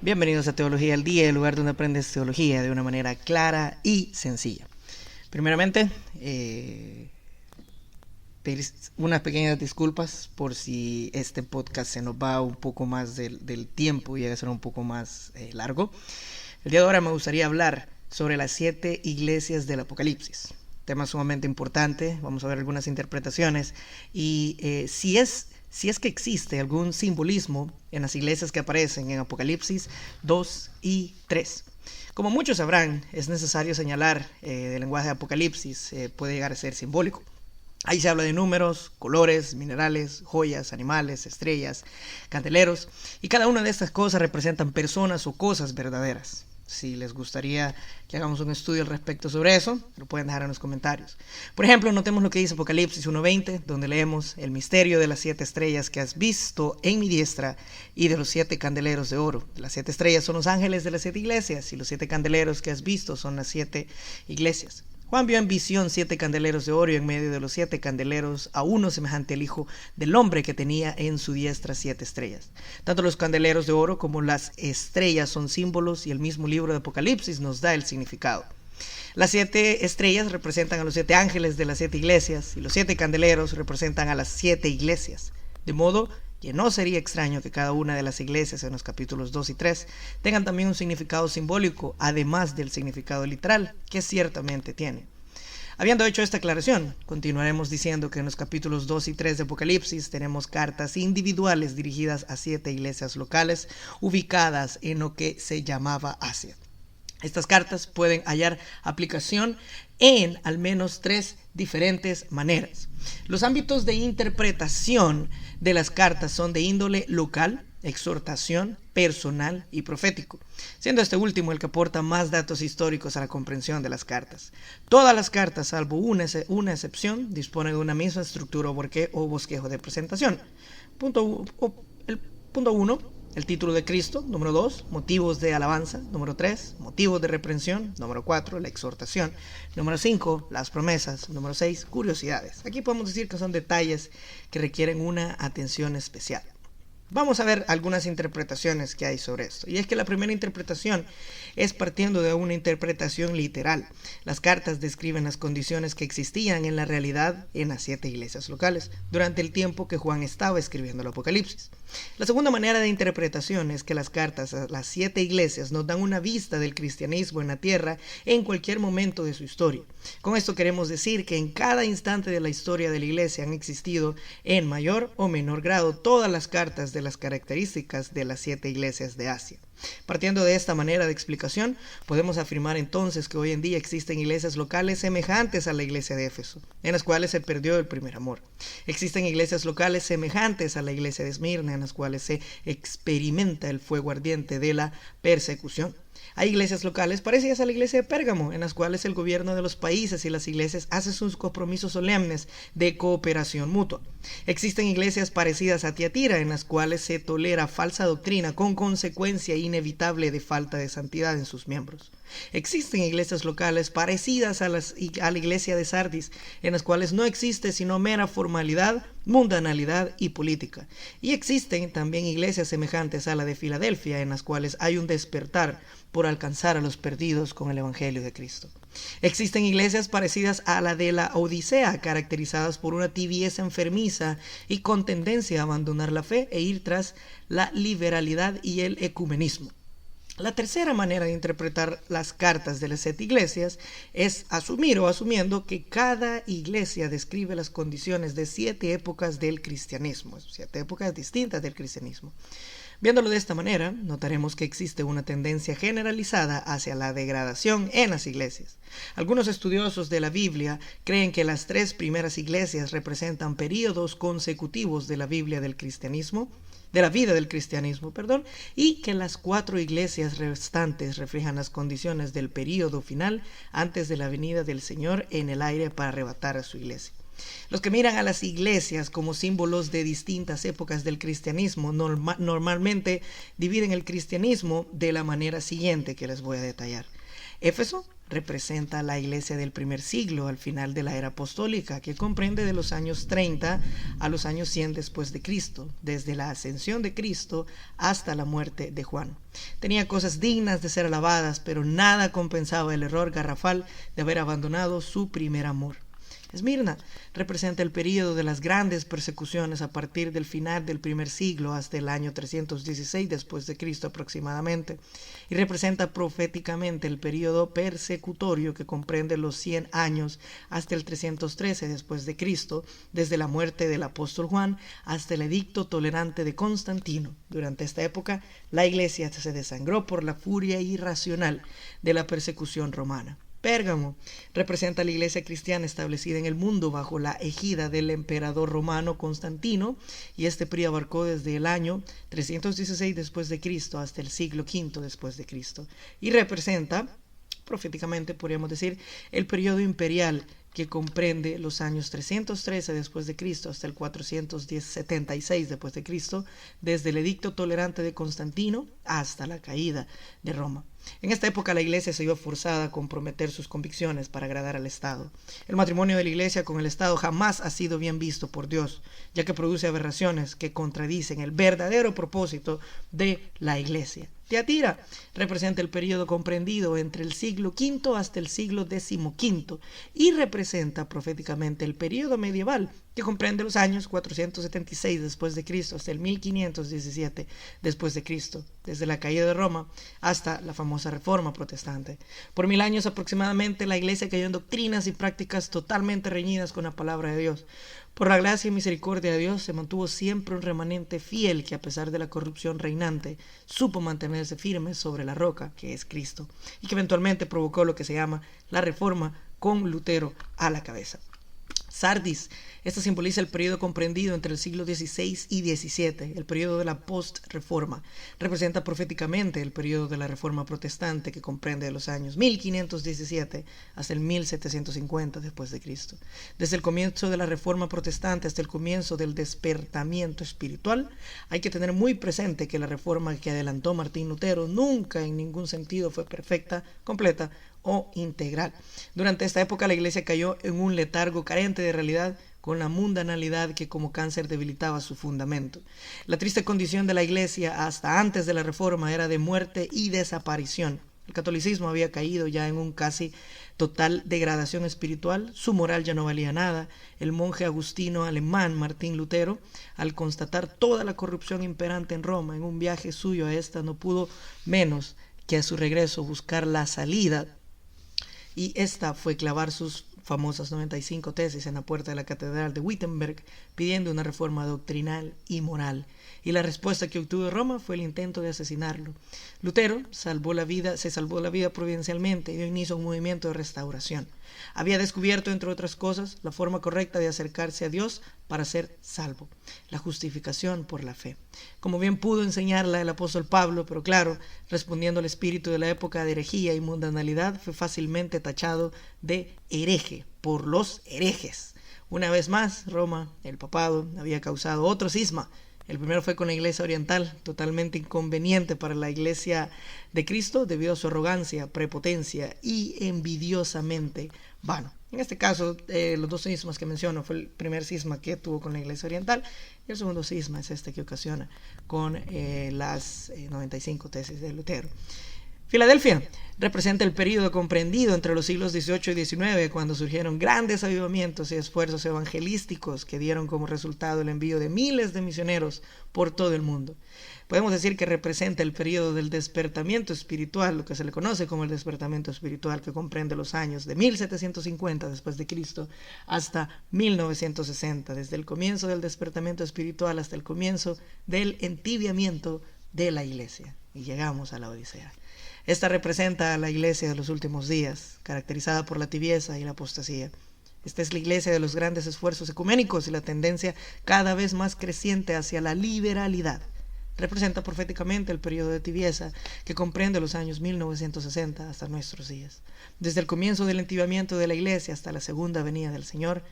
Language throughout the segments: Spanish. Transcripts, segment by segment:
Bienvenidos a Teología al Día, el lugar donde aprendes teología de una manera clara y sencilla. Primeramente, pedir unas pequeñas disculpas por si este podcast se nos va un poco más del tiempo y llega a ser un poco más largo. El día de ahora me gustaría hablar sobre las 7 iglesias del Apocalipsis. Tema sumamente importante, vamos a ver algunas interpretaciones y si es que existe algún simbolismo en las iglesias que aparecen en Apocalipsis 2 y 3. Como muchos sabrán, es necesario señalar el lenguaje de Apocalipsis, puede llegar a ser simbólico. Ahí se habla de números, colores, minerales, joyas, animales, estrellas, candeleros, y cada una de estas cosas representan personas o cosas verdaderas. Si les gustaría que hagamos un estudio al respecto sobre eso, lo pueden dejar en los comentarios. Por ejemplo, notemos lo que dice Apocalipsis 1:20, donde leemos: el misterio de las 7 estrellas que has visto en mi diestra y de los 7 candeleros de oro. Las 7 estrellas son los ángeles de las 7 iglesias y los 7 candeleros que has visto son las 7 iglesias. Juan vio en visión 7 candeleros de oro y en medio de los 7 candeleros a uno semejante al Hijo del Hombre que tenía en su diestra 7 estrellas. Tanto los candeleros de oro como las estrellas son símbolos y el mismo libro de Apocalipsis nos da el significado. Las 7 estrellas representan a los 7 ángeles de las 7 iglesias y los 7 candeleros representan a las 7 iglesias. De modo que no sería extraño que cada una de las iglesias en los capítulos 2 y 3 tengan también un significado simbólico, además del significado literal, que ciertamente tiene. Habiendo hecho esta aclaración, continuaremos diciendo que en los capítulos 2 y 3 de Apocalipsis tenemos cartas individuales dirigidas a 7 iglesias locales ubicadas en lo que se llamaba Asia. Estas cartas pueden hallar aplicación en al menos 3 diferentes maneras. Los ámbitos de interpretación de las cartas son de índole local, exhortación, personal y profético, siendo este último el que aporta más datos históricos a la comprensión de las cartas. Todas las cartas, salvo una excepción, disponen de una misma estructura o bosquejo de presentación. Punto 1. El título de Cristo. Número 2, motivos de alabanza. Número 3, motivos de reprensión. Número 4, la exhortación. Número 5, las promesas. Número 6, curiosidades. Aquí podemos decir que son detalles que requieren una atención especial. Vamos a ver algunas interpretaciones que hay sobre esto. Y es que la primera interpretación es partiendo de una interpretación literal. Las cartas describen las condiciones que existían en la realidad en las 7 iglesias locales durante el tiempo que Juan estaba escribiendo el Apocalipsis. La segunda manera de interpretación es que las cartas a las 7 iglesias nos dan una vista del cristianismo en la tierra en cualquier momento de su historia. Con esto queremos decir que en cada instante de la historia de la iglesia han existido en mayor o menor grado todas las cartas de las características de las 7 iglesias de Asia. Partiendo de esta manera de explicación, podemos afirmar entonces que hoy en día existen iglesias locales semejantes a la iglesia de Éfeso, en las cuales se perdió el primer amor. Existen iglesias locales semejantes a la iglesia de Esmirna, en las cuales se experimenta el fuego ardiente de la persecución. Hay iglesias locales parecidas a la iglesia de Pérgamo, en las cuales el gobierno de los países y las iglesias hacen sus compromisos solemnes de cooperación mutua. Existen iglesias parecidas a Tiatira, en las cuales se tolera falsa doctrina con consecuencia inevitable de falta de santidad en sus miembros. Existen iglesias locales parecidas a la iglesia de Sardis, en las cuales no existe sino mera formalidad, mundanalidad y política. Y existen también iglesias semejantes a la de Filadelfia, en las cuales hay un despertar por alcanzar a los perdidos con el Evangelio de Cristo. Existen iglesias parecidas a la de la Odisea, caracterizadas por una tibieza enfermiza y con tendencia a abandonar la fe e ir tras la liberalidad y el ecumenismo. La tercera manera de interpretar las cartas de las 7 iglesias es asumiendo que cada iglesia describe las condiciones de 7 épocas del cristianismo, 7 épocas distintas del cristianismo. Viéndolo de esta manera, notaremos que existe una tendencia generalizada hacia la degradación en las iglesias. Algunos estudiosos de la Biblia creen que las 3 primeras iglesias representan períodos consecutivos de la vida del cristianismo, y que las 4 iglesias restantes reflejan las condiciones del período final antes de la venida del Señor en el aire para arrebatar a su iglesia. Los que miran a las iglesias como símbolos de distintas épocas del cristianismo normalmente dividen el cristianismo de la manera siguiente que les voy a detallar. Éfeso, representa la iglesia del primer siglo, al final de la era apostólica, que comprende de los años 30 a los años 100 después de Cristo, desde la ascensión de Cristo hasta la muerte de Juan. Tenía cosas dignas de ser alabadas, pero nada compensaba el error garrafal de haber abandonado su primer amor. Esmirna representa el período de las grandes persecuciones a partir del final del primer siglo hasta el año 316 después de Cristo aproximadamente, y representa proféticamente el período persecutorio que comprende los 100 años hasta el 313 después de Cristo, desde la muerte del apóstol Juan hasta el edicto tolerante de Constantino. Durante esta época, la iglesia se desangró por la furia irracional de la persecución romana. Pérgamo representa la iglesia cristiana establecida en el mundo bajo la égida del emperador romano Constantino, y este período abarcó desde el año 316 después de Cristo hasta el siglo V después de Cristo, y representa, proféticamente podríamos decir, el período imperial que comprende los años 313 después de Cristo hasta el 476 después de Cristo, desde el edicto tolerante de Constantino hasta la caída de Roma. En esta época la iglesia se vio forzada a comprometer sus convicciones para agradar al Estado. El matrimonio de la iglesia con el Estado jamás ha sido bien visto por Dios, ya que produce aberraciones que contradicen el verdadero propósito de la iglesia. Tiatira representa el período comprendido entre el siglo V hasta el siglo XV y representa proféticamente el período medieval que comprende los años 476 después de Cristo hasta el 1517 después de Cristo, desde la caída de Roma hasta la famosa Reforma Protestante. Por 1000 años aproximadamente la iglesia cayó en doctrinas y prácticas totalmente reñidas con la palabra de Dios. Por la gracia y misericordia de Dios se mantuvo siempre un remanente fiel que, a pesar de la corrupción reinante, supo mantenerse firme sobre la roca que es Cristo, y que eventualmente provocó lo que se llama la Reforma con Lutero a la cabeza. Sardis, esta simboliza el periodo comprendido entre el siglo XVI y XVII, el periodo de la post-reforma. Representa proféticamente el periodo de la Reforma Protestante, que comprende los años 1517 hasta el 1750 después de Cristo. Desde el comienzo de la Reforma Protestante hasta el comienzo del despertamiento espiritual, hay que tener muy presente que la reforma que adelantó Martín Lutero nunca en ningún sentido fue perfecta, completa o integral. Durante esta época la iglesia cayó en un letargo carente de realidad, con la mundanalidad que como cáncer debilitaba su fundamento. La triste condición de la iglesia hasta antes de la reforma era de muerte y desaparición. El catolicismo había caído ya en un casi total degradación espiritual, su moral ya no valía nada. El monje agustino alemán Martín Lutero, al constatar toda la corrupción imperante en Roma en un viaje suyo a esta, no pudo menos que a su regreso buscar la salida, y esta fue clavar sus famosas 95 tesis en la puerta de la catedral de Wittenberg, pidiendo una reforma doctrinal y moral. Y la respuesta que obtuvo Roma fue el intento de asesinarlo. Lutero se salvó la vida providencialmente y dio inicio a un movimiento de restauración. Había descubierto, entre otras cosas, la forma correcta de acercarse a Dios para ser salvo, la justificación por la fe. Como bien pudo enseñarla el apóstol Pablo, pero claro, respondiendo al espíritu de la época de herejía y mundanalidad, fue fácilmente tachado de hereje por los herejes. Una vez más, Roma, el papado, había causado otro cisma. El primero fue con la iglesia oriental, totalmente inconveniente para la iglesia de Cristo debido a su arrogancia, prepotencia y envidiosamente vano. En este caso, los dos cismas que menciono fue el primer cisma que tuvo con la iglesia oriental, y el segundo cisma es este que ocasiona con las 95 tesis de Lutero. Filadelfia representa el período comprendido entre los siglos XVIII y XIX, cuando surgieron grandes avivamientos y esfuerzos evangelísticos que dieron como resultado el envío de miles de misioneros por todo el mundo. Podemos decir que representa el período del despertamiento espiritual, lo que se le conoce como el despertamiento espiritual, que comprende los años de 1750 después de Cristo hasta 1960, desde el comienzo del despertamiento espiritual hasta el comienzo del entibiamiento de la iglesia. Y llegamos a la Odisea. Esta representa a la iglesia de los últimos días, caracterizada por la tibieza y la apostasía. Esta es la iglesia de los grandes esfuerzos ecuménicos y la tendencia cada vez más creciente hacia la liberalidad. Representa proféticamente el periodo de tibieza que comprende los años 1960 hasta nuestros días. Desde el comienzo del entibiamiento de la iglesia hasta la segunda venida del Señor,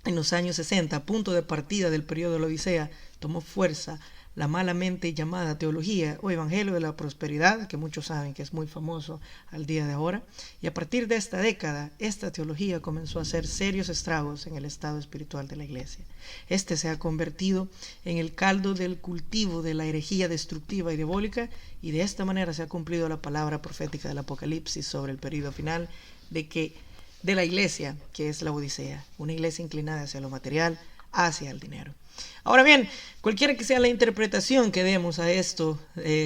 en los años 60, punto de partida del periodo de la Odisea, tomó fuerza la malamente llamada teología o evangelio de la prosperidad, que muchos saben que es muy famoso al día de ahora. Y a partir de esta década, esta teología comenzó a hacer serios estragos en el estado espiritual de la iglesia. Este se ha convertido en el caldo del cultivo de la herejía destructiva y diabólica, y de esta manera se ha cumplido la palabra profética del Apocalipsis sobre el período final de la iglesia, que es la Odisea, una iglesia inclinada hacia lo material, hacia el dinero. Ahora bien, cualquiera que sea la interpretación que demos a esto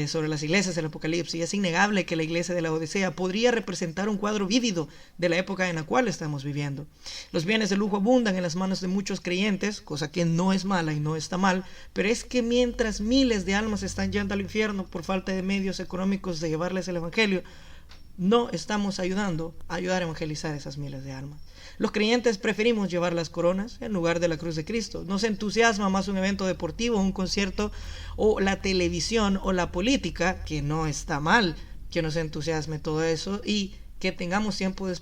sobre las iglesias del Apocalipsis, es innegable que la iglesia de la Odisea podría representar un cuadro vívido de la época en la cual estamos viviendo. Los bienes de lujo abundan en las manos de muchos creyentes, cosa que no es mala y no está mal, pero es que mientras miles de almas están yendo al infierno por falta de medios económicos de llevarles el evangelio, no estamos ayudar a evangelizar esas miles de almas. Los creyentes preferimos llevar las coronas en lugar de la cruz de Cristo. Nos entusiasma más un evento deportivo, un concierto, o la televisión o la política, que no está mal que nos entusiasme todo eso y que tengamos tiempo de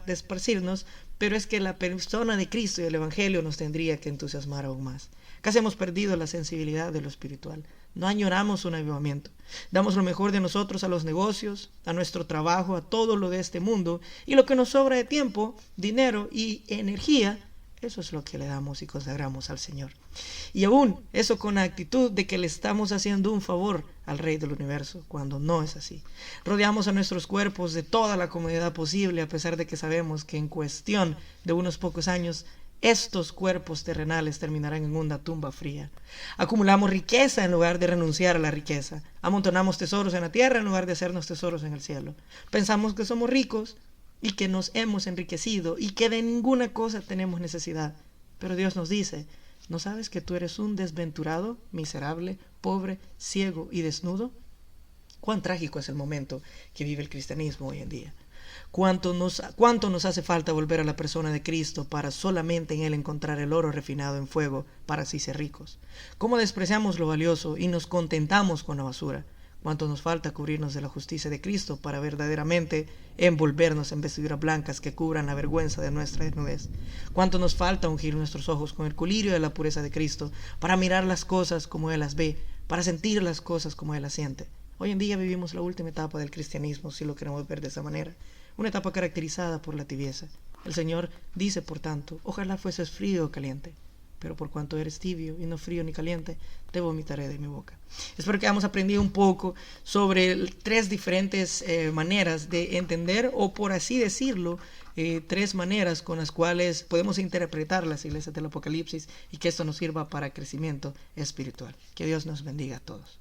esparcirnos, pero es que la persona de Cristo y el Evangelio nos tendría que entusiasmar aún más. Casi hemos perdido la sensibilidad de lo espiritual. No añoramos un avivamiento. Damos lo mejor de nosotros a los negocios, a nuestro trabajo, a todo lo de este mundo, y lo que nos sobra de tiempo, dinero y energía, eso es lo que le damos y consagramos al Señor. Y aún eso con la actitud de que le estamos haciendo un favor al Rey del Universo, cuando no es así. Rodeamos a nuestros cuerpos de toda la comodidad posible, a pesar de que sabemos que en cuestión de unos pocos años estos cuerpos terrenales terminarán en una tumba fría. Acumulamos riqueza en lugar de renunciar a la riqueza. Amontonamos tesoros en la tierra en lugar de hacernos tesoros en el cielo. Pensamos que somos ricos y que nos hemos enriquecido y que de ninguna cosa tenemos necesidad. Pero Dios nos dice, ¿no sabes que tú eres un desventurado, miserable, pobre, ciego y desnudo? Cuán trágico es el momento que vive el cristianismo hoy en día. ¿Cuánto nos hace falta volver a la persona de Cristo para solamente en Él encontrar el oro refinado en fuego para así ser ricos? ¿Cómo despreciamos lo valioso y nos contentamos con la basura? ¿Cuánto nos falta cubrirnos de la justicia de Cristo para verdaderamente envolvernos en vestiduras blancas que cubran la vergüenza de nuestra desnudez? ¿Cuánto nos falta ungir nuestros ojos con el colirio de la pureza de Cristo para mirar las cosas como Él las ve, para sentir las cosas como Él las siente? Hoy en día vivimos la última etapa del cristianismo, si lo queremos ver de esa manera. Una etapa caracterizada por la tibieza. El Señor dice, por tanto, ojalá fueses frío o caliente, pero por cuanto eres tibio y no frío ni caliente, te vomitaré de mi boca. Espero que hayamos aprendido un poco sobre tres diferentes maneras de entender, o por así decirlo, tres maneras con las cuales podemos interpretar las iglesias del Apocalipsis y que esto nos sirva para crecimiento espiritual. Que Dios nos bendiga a todos.